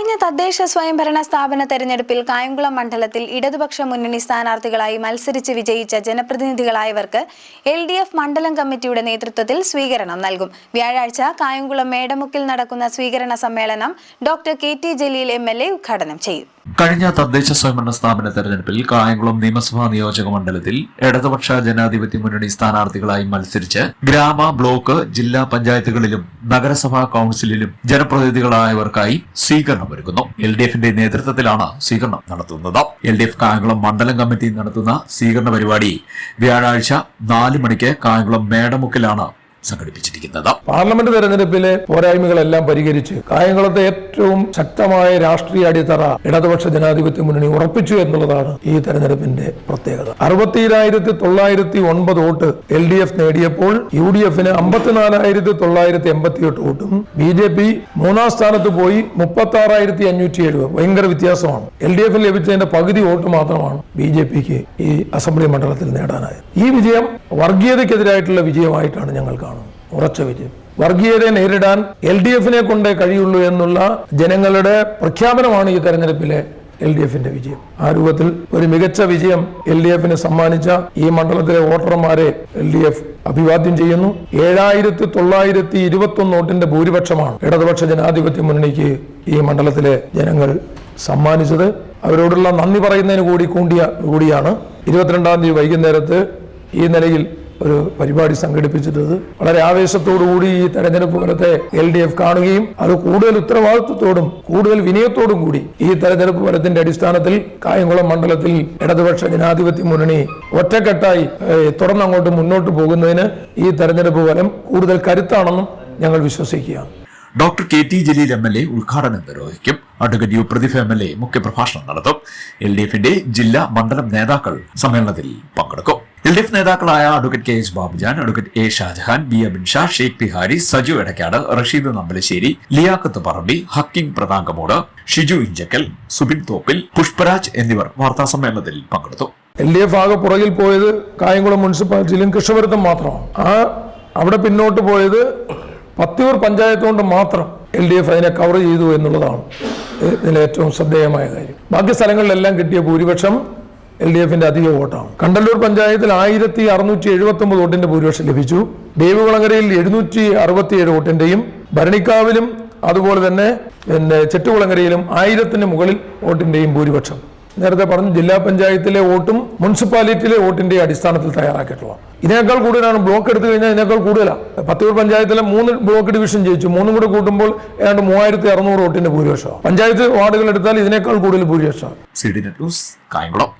കഴിഞ്ഞ തദ്ദേശ സ്വയംഭരണ സ്ഥാപന തെരഞ്ഞെടുപ്പിൽ കായംകുളം മണ്ഡലത്തിൽ ഇടതുപക്ഷ മുന്നണി സ്ഥാനാർത്ഥികളായി മത്സരിച്ച് വിജയിച്ച ജനപ്രതിനിധികളായവർക്ക് LDF മണ്ഡലം കമ്മിറ്റിയുടെ നേതൃത്വത്തിൽ സ്വീകരണം നൽകും. വ്യാഴാഴ്ച കായംകുളം മേടമുക്കിൽ നടക്കുന്ന സ്വീകരണ സമ്മേളനം ഡോക്ടർ KT ജലീൽ MLA ഉദ്ഘാടനം ചെയ്യും. കഴിഞ്ഞ തദ്ദേശ സ്വയംഭരണ സ്ഥാപന തെരഞ്ഞെടുപ്പിൽ കായംകുളം നിയമസഭാ നിയോജക മണ്ഡലത്തിൽ ഇടതുപക്ഷ ജനാധിപത്യ മുന്നണി സ്ഥാനാർത്ഥികളായി മത്സരിച്ച് ഗ്രാമ, ബ്ലോക്ക്, ജില്ലാ പഞ്ചായത്തുകളിലും നഗരസഭാ കൌൺസിലിലും ജനപ്രതിനിധികളായവർക്കായി സ്വീകരണമൊരുക്കുന്നു. LDFന്റെ നേതൃത്വത്തിലാണ് സ്വീകരണം നടത്തുന്നത്. LDF കായംകുളം മണ്ഡലം കമ്മിറ്റി നടത്തുന്ന സ്വീകരണ പരിപാടി വ്യാഴാഴ്ച 4 മണിക്ക് കായംകുളം മേടമുക്കിലാണ് സംഘടിപ്പിച്ചിരിക്കുന്നത്. പാർലമെന്റ് തെരഞ്ഞെടുപ്പിലെ പോരായ്മകളെല്ലാം പരിഹരിച്ച് കായംകുളത്തെ ഏറ്റവും ശക്തമായ രാഷ്ട്രീയ അടിത്തറ ഇടതുപക്ഷ ജനാധിപത്യ മുന്നണി ഉറപ്പിച്ചു എന്നുള്ളതാണ് ഈ തെരഞ്ഞെടുപ്പിന്റെ പ്രത്യേകത. 67,909 വോട്ട് LDF നേടിയപ്പോൾ UDFന് 54,988 വോട്ടും BJP 3-ാം സ്ഥാനത്ത് പോയി 36,507. ഭയങ്കര വ്യത്യാസമാണ്. LDFന് ലഭിച്ചതിന്റെ പകുതി വോട്ട് മാത്രമാണ് BJPക്ക് ഈ അസംബ്ലി മണ്ഡലത്തിൽ നേടാനായത്. ഈ വിജയം വർഗീയതയ്ക്കെതിരായിട്ടുള്ള വിജയമായിട്ടാണ് ഞങ്ങൾ കാണുന്നത്. ഉറച്ച വിജയം. വർഗീയതയെ നേരിടാൻ LDFനെ കൊണ്ടേ കഴിയുള്ളൂ എന്നുള്ള ജനങ്ങളുടെ പ്രഖ്യാപനമാണ് ഈ തെരഞ്ഞെടുപ്പിലെ LDFന്റെ വിജയം. ആ രൂപത്തിൽ ഒരു മികച്ച വിജയം LDFന് സമ്മാനിച്ച ഈ മണ്ഡലത്തിലെ വോട്ടർമാരെ LDF അഭിവാദ്യം ചെയ്യുന്നു. 7,921 വോട്ടിന്റെ ഭൂരിപക്ഷമാണ് ഇടതുപക്ഷ ജനാധിപത്യ മുന്നണിക്ക് ഈ മണ്ഡലത്തിലെ ജനങ്ങൾ സമ്മാനിച്ചത്. അവരോടുള്ള നന്ദി പറയുന്നതിന് കൂടിയാണ് 22-ാം തീയതി വൈകുന്നേരത്ത് ഈ നിലയിൽ ഒരു പരിപാടി സംഘടിപ്പിച്ചിട്ടത്. വളരെ ആവേശത്തോടുകൂടി ഈ തെരഞ്ഞെടുപ്പ് ഫലത്തെ LDF കാണുകയും അത് കൂടുതൽ ഉത്തരവാദിത്വത്തോടും കൂടുതൽ വിനയത്തോടും കൂടി ഈ തെരഞ്ഞെടുപ്പ് ഫലത്തിന്റെ അടിസ്ഥാനത്തിൽ കായംകുളം മണ്ഡലത്തിൽ ഇടതുപക്ഷ ജനാധിപത്യ മുന്നണി ഒറ്റക്കെട്ടായി തുടർന്നങ്ങോട്ട് മുന്നോട്ട് പോകുന്നതിന് ഈ തെരഞ്ഞെടുപ്പ് ഫലം കൂടുതൽ കരുത്താണെന്നും ഞങ്ങൾ വിശ്വസിക്കുകയാണ്. ഡോക്ടർ KT ജലീൽ MLA ഉദ്ഘാടനം നിർവഹിക്കും. അഡ്വക്കേറ്റ് U പ്രതിഭ MLA മുഖ്യപ്രഭാഷണം നടത്തും. LDFന്റെ ജില്ലാ മണ്ഡലം നേതാക്കൾ സമ്മേളനത്തിൽ പങ്കെടുക്കും. LDF നേതാക്കളായ advocate KH Babujan, advocate A Shajahan, B Abin Shah, Sheikh Pihari, Saju Edakkad, Rasheed Nambalassery, Liyaqat Parambi, Hakkim Prathangamod, Shiju Inchakkal, Subin Thoppil, Pushparaj എന്നിവർ വാർത്താ സമ്മേളനത്തിൽ പങ്കെടുത്തു. LDF ആകെ പുറകിൽ പോയത് കായംകുളം മുനിസിപ്പാലിറ്റിയിലും കൃഷ്ണപുരത്തും മാത്രമാണ്. അവിടെ പിന്നോട്ട് പോയത് പത്തിയൂർ പഞ്ചായത്ത് കൊണ്ട് മാത്രം LDF അതിനെ കവർ ചെയ്തു എന്നുള്ളതാണ് ഇതിലെ ഏറ്റവും ശ്രദ്ധേയമായ കാര്യം. ബാക്കി സ്ഥലങ്ങളിലെല്ലാം കിട്ടിയ ഭൂരിപക്ഷം LDFന്റെ അധിക വോട്ടാണ്. കണ്ടല്ലൂർ പഞ്ചായത്തിൽ 1,679 വോട്ടിന്റെ ഭൂരിപക്ഷം ലഭിച്ചു. ദേവികുളങ്ങരയിൽ 767 വോട്ടിന്റെയും ഭരണിക്കാവിലും അതുപോലെ തന്നെ ചെട്ടുകുളങ്ങരയിലും 1000-ന് മുകളിൽ വോട്ടിന്റെയും ഭൂരിപക്ഷം. നേരത്തെ പറഞ്ഞു, ജില്ലാ പഞ്ചായത്തിലെ വോട്ടും മുനിസിപ്പാലിറ്റിയിലെ വോട്ടിന്റെ അടിസ്ഥാനത്തിൽ തയ്യാറാക്കിയിട്ടുള്ള ഇതിനേക്കാൾ കൂടുതലാണ്. ബ്ലോക്ക് എടുത്തു കഴിഞ്ഞാൽ ഇതിനേക്കാൾ കൂടുതലാണ്. പത്തിയൂർ പഞ്ചായത്തിലെ 3 ബ്ലോക്ക് ഡിവിഷൻ ജയിച്ചു. 3 കൂടെ കൂട്ടുമ്പോൾ ഏതാണ്ട് 3,600 വോട്ടിന്റെ ഭൂരിപക്ഷം. പഞ്ചായത്ത് വാർഡുകൾ എടുത്താൽ ഇതിനേക്കാൾ കൂടുതൽ ഭൂരിപക്ഷം. CDN news Kayamkulam.